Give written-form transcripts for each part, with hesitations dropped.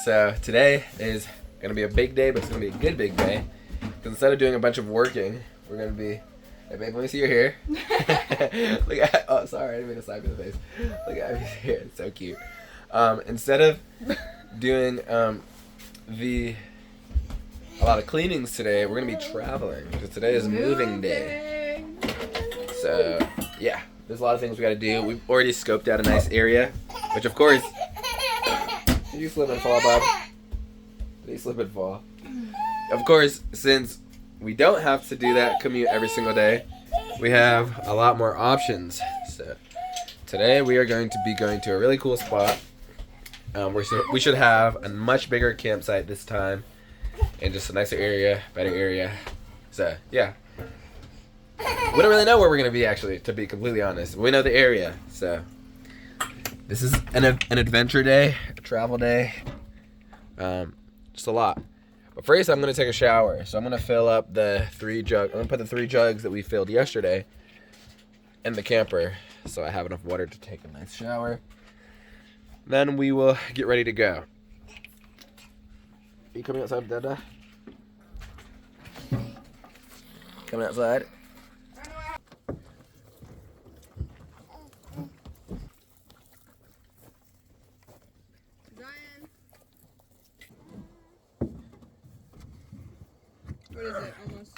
So today is gonna be a big day, but it's gonna be a good big day. Because instead of doing a bunch of working, we're gonna be. Hey babe, let me see your hair. Look at. Oh, sorry, I didn't mean to slap you in the face. Look at his hair. It's so cute. Instead of doing a lot of cleanings today, we're gonna be traveling because today is moving day. So yeah, there's a lot of things we gotta do. We've already scoped out a nice area, which of course. Did you slip and fall, Bob? Did you slip and fall? Of course, since we don't have to do that commute every single day, we have a lot more options. So today we are going to be going to a really cool spot. We should have a much bigger campsite this time and just a nicer area, better area. So yeah, we don't really know where we're going to be actually, to be completely honest. We know the area, so this is an adventure day, a travel day, just a lot. But first, I'm going to take a shower. So I'm going to fill up the 3 jugs. I'm going to put the 3 jugs that we filled yesterday in the camper so I have enough water to take a nice shower. Then we will get ready to go. Are you coming outside, Dada? Coming outside? What is it? Almost.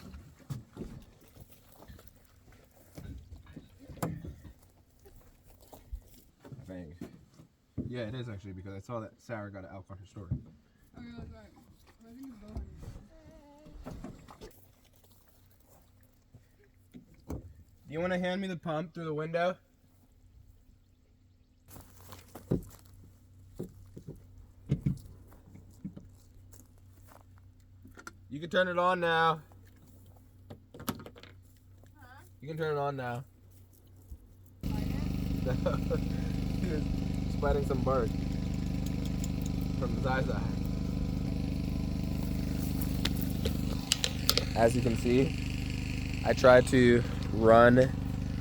I think. Yeah, it is actually because I saw that Sarah got an elk on her store. Oh, yeah, that's right. I think it's going. Do you want to hand me the pump through the window? You can turn it on now. Huh? You can turn it on now. He was spotting some bark from Zaza. As you can see, I tried to run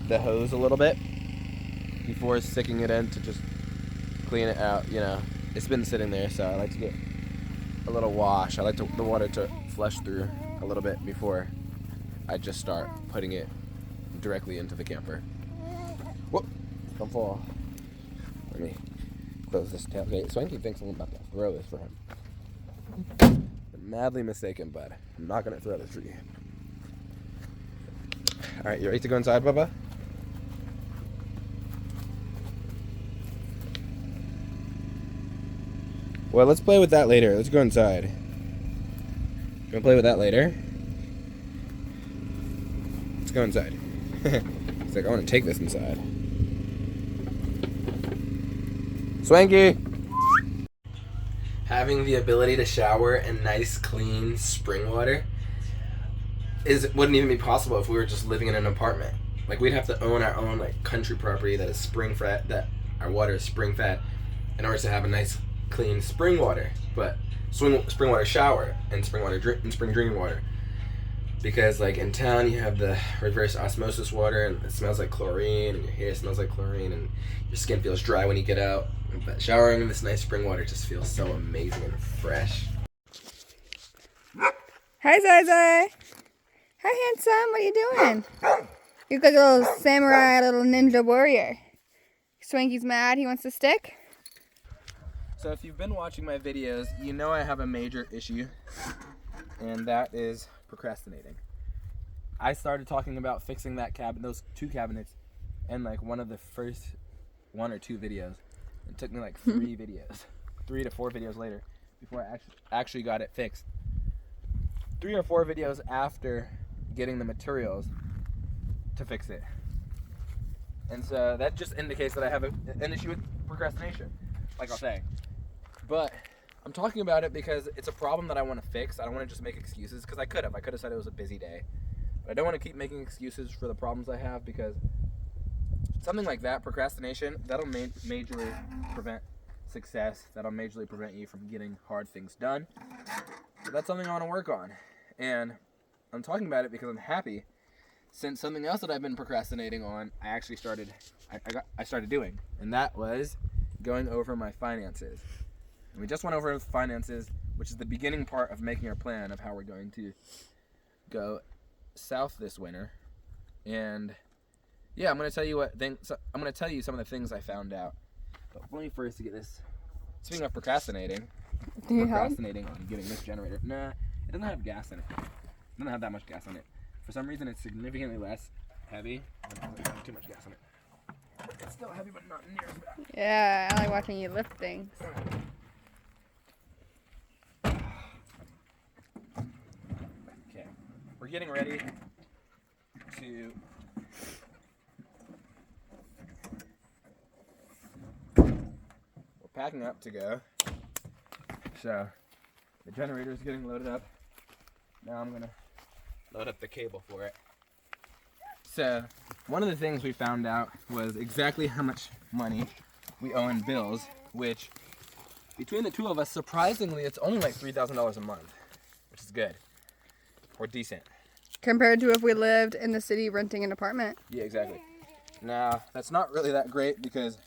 the hose a little bit before sticking it in to just clean it out. You know, it's been sitting there, so I like to get a little wash. I like the water to flush through a little bit before I just start putting it directly into the camper. Whoop! Don't fall. Let me close this tailgate. Swanky thinks I'm about to throw this for him. I'm madly mistaken, bud. I'm not gonna throw this for you. Alright, you ready to go inside, Bubba? Well, let's play with that later. Let's go inside. You wanna play with that later? Let's go inside. He's like, I wanna take this inside. Swanky! Having the ability to shower in nice, clean spring water wouldn't even be possible if we were just living in an apartment. Like, we'd have to own our own like country property that is spring fed, that our water is spring fed, in order to have a nice, clean spring water. But spring water shower and spring drinking water. Because like in town you have the reverse osmosis water and it smells like chlorine and your hair smells like chlorine and your skin feels dry when you get out. But showering in this nice spring water just feels so amazing and fresh. Hi, Zaza. Hi, handsome. What are you doing? You look like a little samurai, little ninja warrior. Swanky's mad. He wants to stick. So if you've been watching my videos, you know I have a major issue, and that is procrastinating. I started talking about fixing those 2 cabinets in like one of the first 1 or 2 videos. It took me like 3 videos, 3 to 4 videos later before I actually got it fixed. 3 or 4 videos after getting the materials to fix it. And so that just indicates that I have an issue with procrastination, like I'll say. But I'm talking about it because it's a problem that I want to fix. I don't want to just make excuses, because I could have said it was a busy day. But I don't want to keep making excuses for the problems I have, because something like that, procrastination, that'll majorly prevent success. That'll majorly prevent you from getting hard things done. So that's something I want to work on. And I'm talking about it because I'm happy, since something else that I've been procrastinating on, I actually started doing. And that was going over my finances. And we just went over finances, which is the beginning part of making our plan of how we're going to go south this winter. And yeah, I'm gonna tell you I'm gonna tell you some of the things I found out. But let me first get this. Speaking of procrastinating, on getting this generator. Nah, it doesn't have gas in it. It doesn't have that much gas in it. For some reason, it's significantly less heavy. It doesn't have too much gas in it. It's still heavy, but not near as bad. Yeah, I like watching you lift things. Okay, we're getting ready to packing up to go. So the generator is getting loaded up. Now I'm gonna load up the cable for it. So one of the things we found out was exactly how much money we owe in bills, which between the two of us, surprisingly, it's only like $3,000 a month, which is good or decent. Compared to if we lived in the city renting an apartment. Yeah, exactly. Now that's not really that great because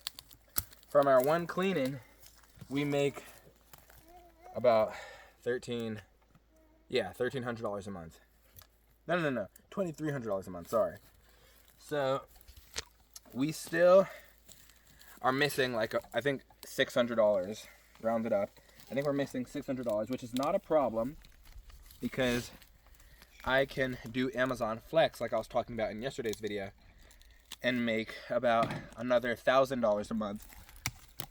from our one cleaning, we make about $1,300 a month. No, $2,300 a month, sorry. So we still are missing I think $600, rounded up. I think we're missing $600, which is not a problem because I can do Amazon Flex like I was talking about in yesterday's video and make about another $1,000 a month,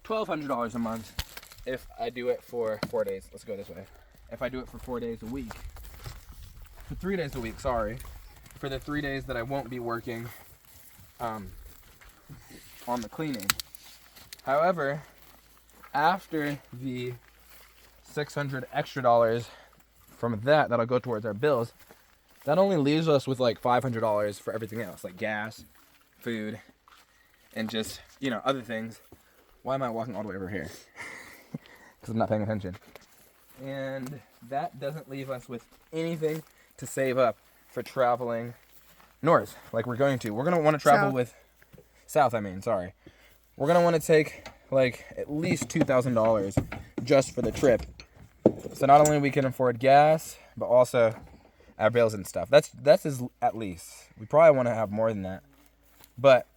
$1,200 a month if I do it for 4 days. Let's go this way. If I do it for 4 days a week. For 3 days a week, sorry. For the 3 days that I won't be working on the cleaning. However, after the $600 extra from that'll go towards our bills, that only leaves us with like $500 for everything else, like gas, food, and just, other things. Why am I walking all the way over here? Because I'm not paying attention. And that doesn't leave us with anything to save up for traveling north, like we're going to. We're going to want to travel south, sorry. We're going to want to take like at least $2,000 just for the trip. So not only we can afford gas, but also our bills and stuff. That's at least. We probably want to have more than that. But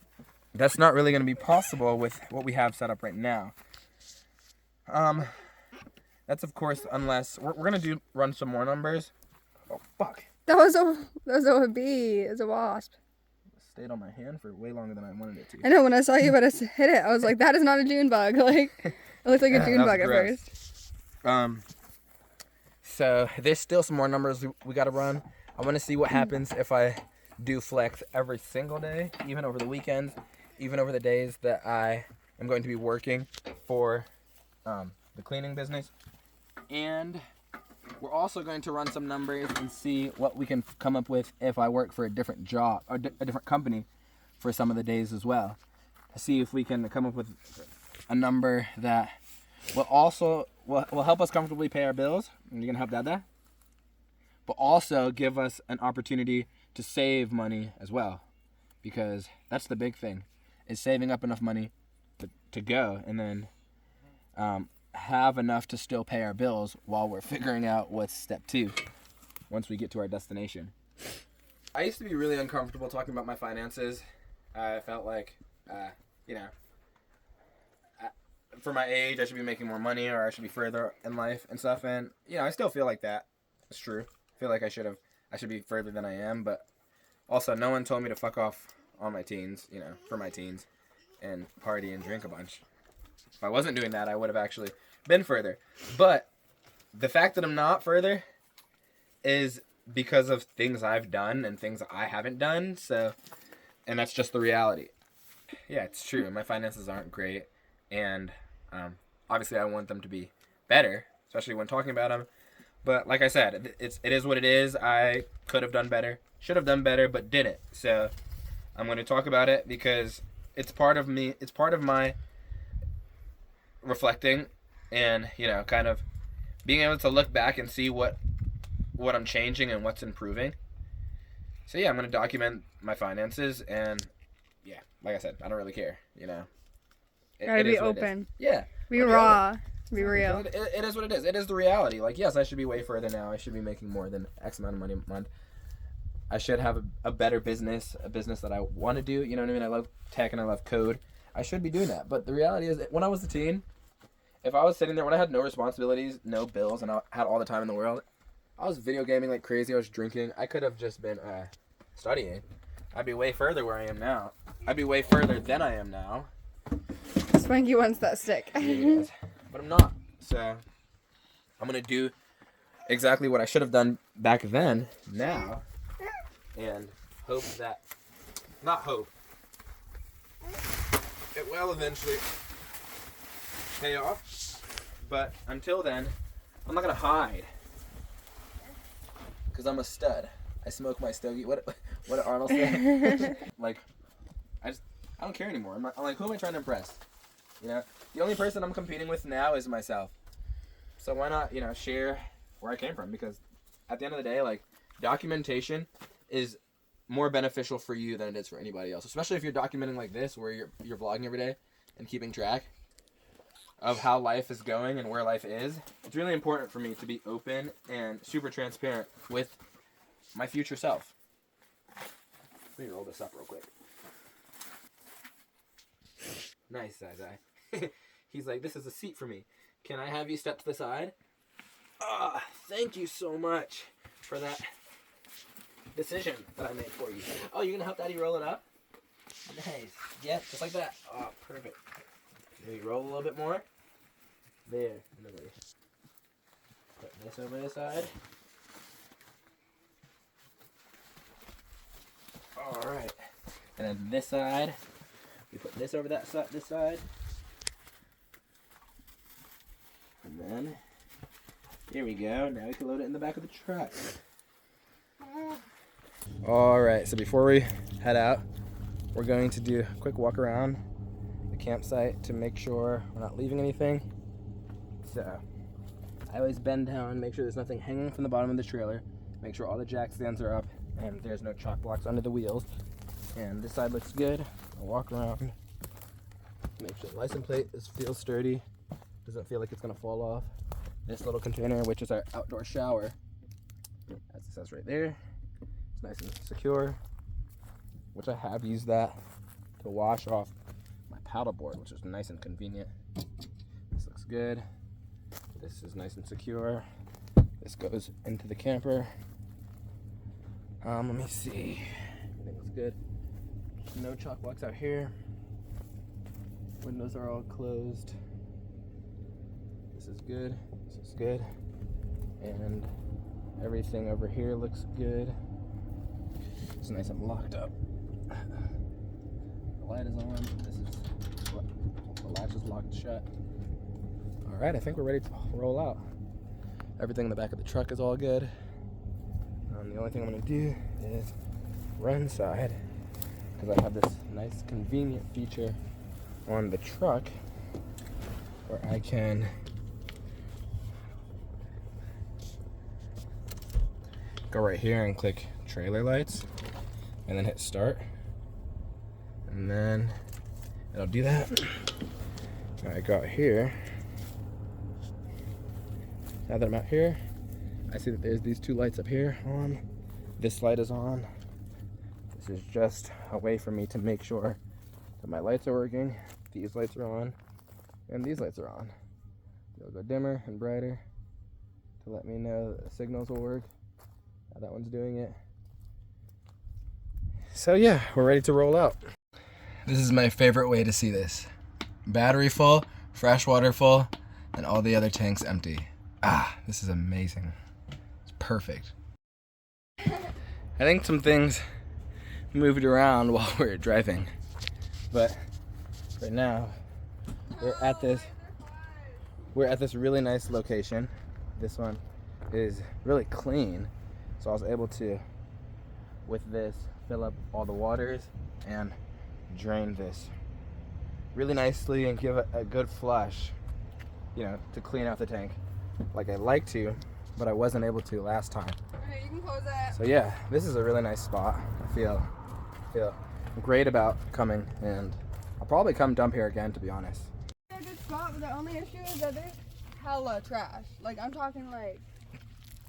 that's not really going to be possible with what we have set up right now. That's of course unless we're going to run some more numbers. Oh fuck. That was a bee. It was a wasp. It stayed on my hand for way longer than I wanted it to. I know, when I saw you about to hit it, I was like, that is not a June bug. Like, it looked like a June bug at first. So there's still some more numbers we got to run. I want to see what happens if I do flex every single day, even over the weekends, even over the days that I am going to be working for the cleaning business. And we're also going to run some numbers and see what we can come up with if I work for a different job or a different company for some of the days as well. To see if we can come up with a number that will also will help us comfortably pay our bills. And you're gonna help Dada, but also give us an opportunity to save money as well, because that's the big thing, is saving up enough money to go and then have enough to still pay our bills while we're figuring out what's step 2 once we get to our destination. I used to be really uncomfortable talking about my finances. I felt like, for my age, I should be making more money or I should be further in life and stuff. And, I still feel like that. It's true. I feel like I should be further than I am. But also, no one told me to fuck off on my teens, for my teens and party and drink a bunch. If I wasn't doing that, I would have actually been further. But the fact that I'm not further is because of things I've done and things I haven't done. So, and that's just the reality. Yeah, it's true. My finances aren't great. And obviously I want them to be better, especially when talking about them. But like I said, it is what it is. I could have done better, should have done better, but didn't. So I'm going to talk about it because it's part of me. It's part of my reflecting and, kind of being able to look back and see what I'm changing and what's improving. So yeah, I'm going to document my finances and yeah, like I said, I don't really care, Gotta be open. Yeah. Be raw. Be real. It is what it is. It is the reality. Like, yes, I should be way further now. I should be making more than X amount of money a month. I should have a better business, a business that I want to do. You know what I mean? I love tech and I love code. I should be doing that. But the reality is, when I was a teen, if I was sitting there, when I had no responsibilities, no bills, and I had all the time in the world, I was video gaming like crazy. I was drinking. I could have just been studying. I'd be way further where I am now. I'd be way further than I am now. Swanky wants that stick. Yes. But I'm not. So I'm going to do exactly what I should have done back then, now, and hope that, not hope, it will eventually pay off. But until then, I'm not going to hide. Because I'm a stud. I smoke my stogie. What did Arnold say? Like, I don't care anymore. I'm like, who am I trying to impress? You know, the only person I'm competing with now is myself. So why not, share where I came from? Because at the end of the day, like, documentation is more beneficial for you than it is for anybody else. Especially if you're documenting like this, where you're vlogging every day and keeping track of how life is going and where life is. It's really important for me to be open and super transparent with my future self. Let me roll this up real quick. Nice, Zai. He's like, this is a seat for me. Can I have you step to the side? Thank you so much for that decision that I made for you. Oh, you're gonna help Daddy roll it up? Nice. Yeah, just like that. Oh, perfect. Maybe roll a little bit more. There. And then put this over this side. Alright. And then this side. We put this over that side, this side. And then, here we go. Now we can load it in the back of the truck. Alright, so before we head out, we're going to do a quick walk around the campsite to make sure we're not leaving anything. So, I always bend down, make sure there's nothing hanging from the bottom of the trailer, make sure all the jack stands are up, and there's no chalk blocks under the wheels. And this side looks good. I'll walk around, make sure the license plate feels sturdy, doesn't feel like it's gonna fall off. This little container, which is our outdoor shower, as it says right there, it's nice and secure, which I have used that to wash off my paddleboard, which is nice and convenient. This looks good. This is nice and secure. This goes into the camper. Let me see. Everything looks good. No chalk blocks out here. Windows are all closed. This is good. This is good. And everything over here looks good. It's nice and locked up. The light is on. This is the latch is locked shut. Alright, I think we're ready to roll out. Everything in the back of the truck is all good. The only thing I'm going to do is run inside, because I have this nice convenient feature on the truck where I can go right here and click trailer lights and then hit start, and then it'll do that. I go out here. Now that I'm out here, I see that there's these two lights up here on. This light is on. This is just a way for me to make sure that my lights are working. These lights are on, and these lights are on. They'll go dimmer and brighter to let me know that the signals will work. Now that one's doing it. So yeah, we're ready to roll out. This is my favorite way to see this. Battery full, fresh water full, and all the other tanks empty. This is amazing. It's perfect. I think some things moved around while we were driving, but right now we're at this really nice location. This one is really clean, so I was able to, with this, fill up all the waters and drain this really nicely and give it a good flush, to clean out the tank like I like to, but I wasn't able to last time. Okay, you can close it. So yeah, this is a really nice spot. I feel great about coming, and I'll probably come dump here again, to be honest. It's a good spot, but the only issue is that there's hella trash. Like I'm talking like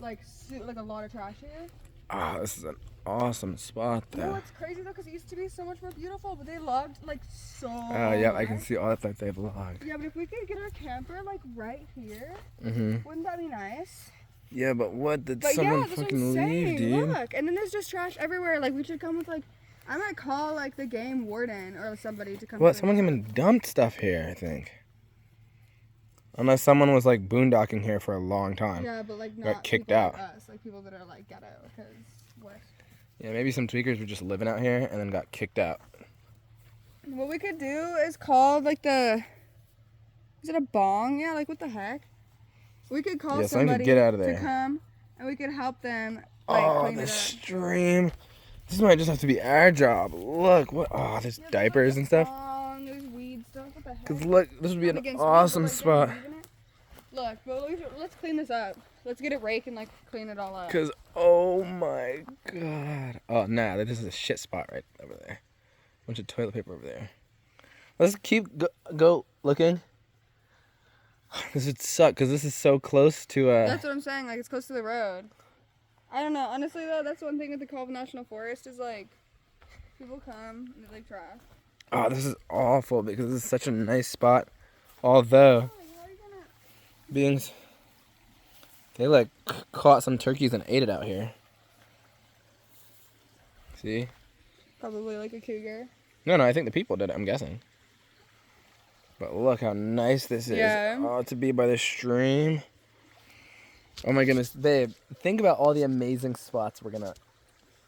a lot of trash here. Ah, this is an awesome spot though. No, it's crazy though, because it used to be so much more beautiful, but they logged like so Oh yeah, I can much. see all that stuff they've logged. Yeah, but if we could get our camper like right here, Mhm. wouldn't that be nice? Yeah, but what did But someone yeah, that's what I'm fucking leave, saying. dude? Look, and then there's just trash everywhere. Like we should come with like, I might call like the game warden or somebody to come. What? clean Someone this came and dumped stuff here, I think. Unless someone was like boondocking here for a long up. time. Yeah, but like not Got kicked people out. like us, like people that are like ghetto, because what? Yeah, maybe some tweakers were just living out here and then got kicked out. What we could do is call like the, is it a bong? Yeah, like what the heck? We could call Yeah, someone somebody could get out of to there. come, and we could help them like Oh, clean the it up. stream. This might just have to be our job. Look, what? Oh, there's Yeah, diapers and stuff. There's weed stuff. What the heck? Cause look, this would be Not an against weed, but, awesome like, spot. getting weed in it. Look, but let's clean this up. Let's get a rake and like clean it all up. Cause oh my god. Oh nah, this is a shit spot right over there. Bunch of toilet paper over there. Let's keep go looking. This would suck because this is so close to That's what I'm saying. Like it's close to the road. I don't know. Honestly though, that's one thing with the Colvin National Forest is like people come and they like trash. Oh, this is awful because this is such a nice spot. Although beings, they like caught some turkeys and ate it out here. See? Probably like a cougar. No, I think the people did it. I'm guessing. But look how nice this is. Yeah. Oh, to be by the stream. Oh my goodness, babe. Think about all the amazing spots we're gonna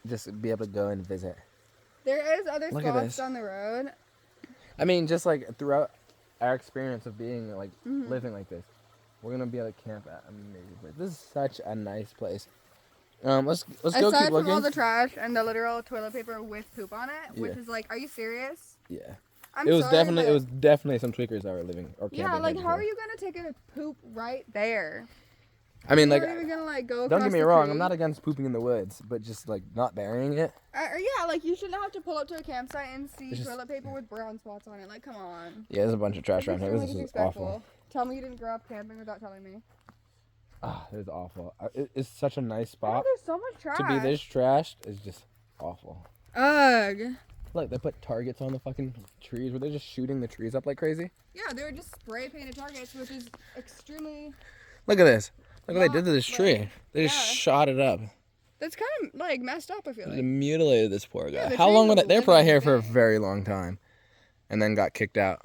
just be able to go and visit. There is other Look at spots this. down the road. I mean, just like throughout our experience of being like living like this, we're gonna be able to camp at an amazing place. This is such a nice place. Let's go Aside keep from looking. all the trash and the literal toilet paper with poop on it, which Yeah. is like, are you serious? Yeah. I'm It was sorry, definitely but- some tweakers that were living or camping. Yeah, like here how are before. you gonna take a poop right there? I mean, You're like, not even gonna like go. don't across get me the wrong. creek? I'm not against pooping in the woods, but just like not burying it. Yeah, like you shouldn't have to pull up to a campsite and see It's just- toilet paper with brown spots on it. Like, come on. Yeah, there's a bunch of trash around here. Like, This it's is disrespectful. awful. Tell me you didn't grow up camping without telling me. Ah, this is awful. It's such a nice Oh, spot. there's so much trash. To be this trashed is just awful. Ugh. Look, they put targets on the fucking trees. Were they just shooting the trees up like crazy? Yeah, they were just spray painted targets, which is extremely. Look at this. Look what they did to this Not, tree. They just yeah. shot it up. That's kind of like messed up. I feel They like. mutilated this poor guy. Yeah, the How trees long were would they're probably living here for a thing. very long time, and then got kicked out.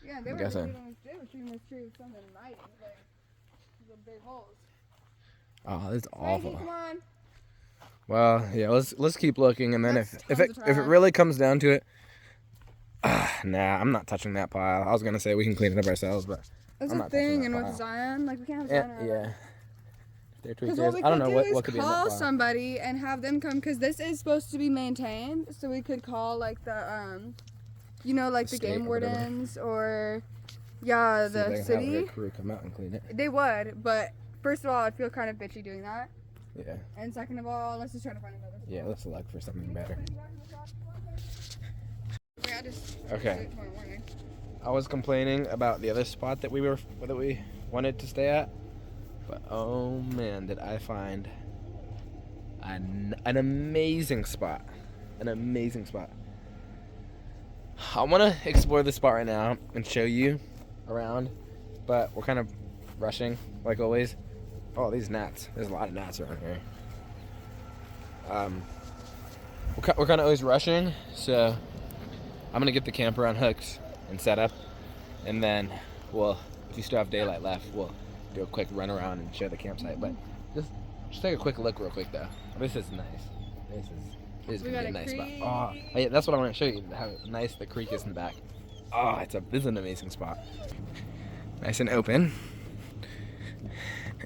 Yeah, they I'm were guessing. shooting this tree with something mighty, like the big holes. Oh, this is Frankie, awful. come on. Well, yeah, let's keep looking, and then That's if tons it of if it trash. really comes down to it, nah, I'm not touching that pile. I was gonna say we can clean it up ourselves, but That's I'm the not touching thing, that and pile. with Zion, like we can't have Zion around. yeah. They're Because tweakers. what we I don't could know do what is could be in that call pile. somebody and have them come, because this is supposed to be maintained. So we could call like the you know, like The the state game or whatever. wardens or yeah, See if they the can have city. their crew come out and clean it. They would, but first of all, I'd feel kind of bitchy doing that, Yeah, and second of all, let's just try to find another. yeah. Let's look for something better. Yeah, just Okay. do it tomorrow morning. I was complaining about the other spot that we wanted to stay at, but oh man, did I find an amazing spot. An amazing spot. I want to explore this spot right now and show you around, but we're kind of rushing, like always. Oh, these gnats. There's a lot of gnats around here. We're kind of always rushing, so I'm going to get the camper unhooked and set up, and then if you still have daylight left, we'll do a quick run around and show the campsite. But just take a quick look real quick, though. This is nice. This is We gonna be got a a nice spot. creek. Oh, yeah, that's what I want to show you. How nice the creek is in the back. Oh, this is an amazing spot. Nice and open.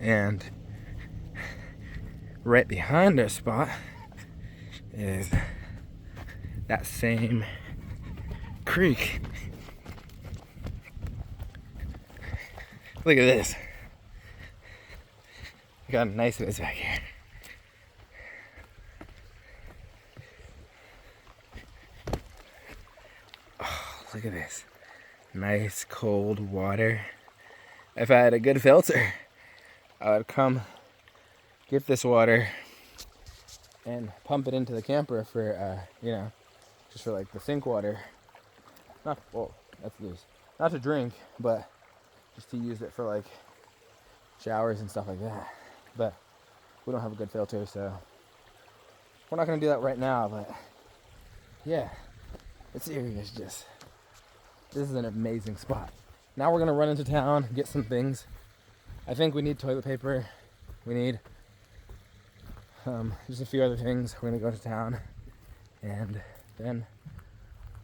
And right behind our spot is that same creek. Look at this. Look how nice it is back here. Oh, look at this. Nice cold water. if I had a good filter, I would come get this water and pump it into the camper for, you know, just for like the sink water. Not, well, that's loose. Not to drink, but just to use it for like showers and stuff like that. But we don't have a good filter, so we're not gonna do that right now. But yeah, this area is just, this is an amazing spot. Now we're gonna run into town, get some things. I think we need toilet paper. We need just a few other things. We're gonna go to town, and then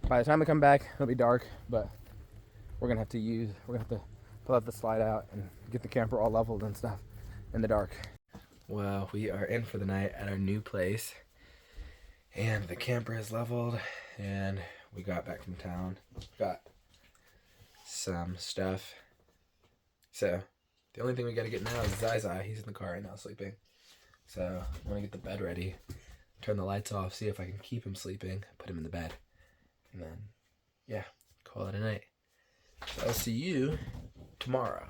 by the time we come back, it'll be dark. But we're gonna have to pull out the slide out and get the camper all leveled and stuff in the dark. Well, we are in for the night at our new place, and the camper is leveled, and we got back from town. Got some stuff. So the only thing we gotta get now is Zai. He's in the car right now sleeping. So I'm gonna get the bed ready, turn the lights off, see if I can keep him sleeping, put him in the bed, and then, yeah, call it a night. So I'll see you tomorrow.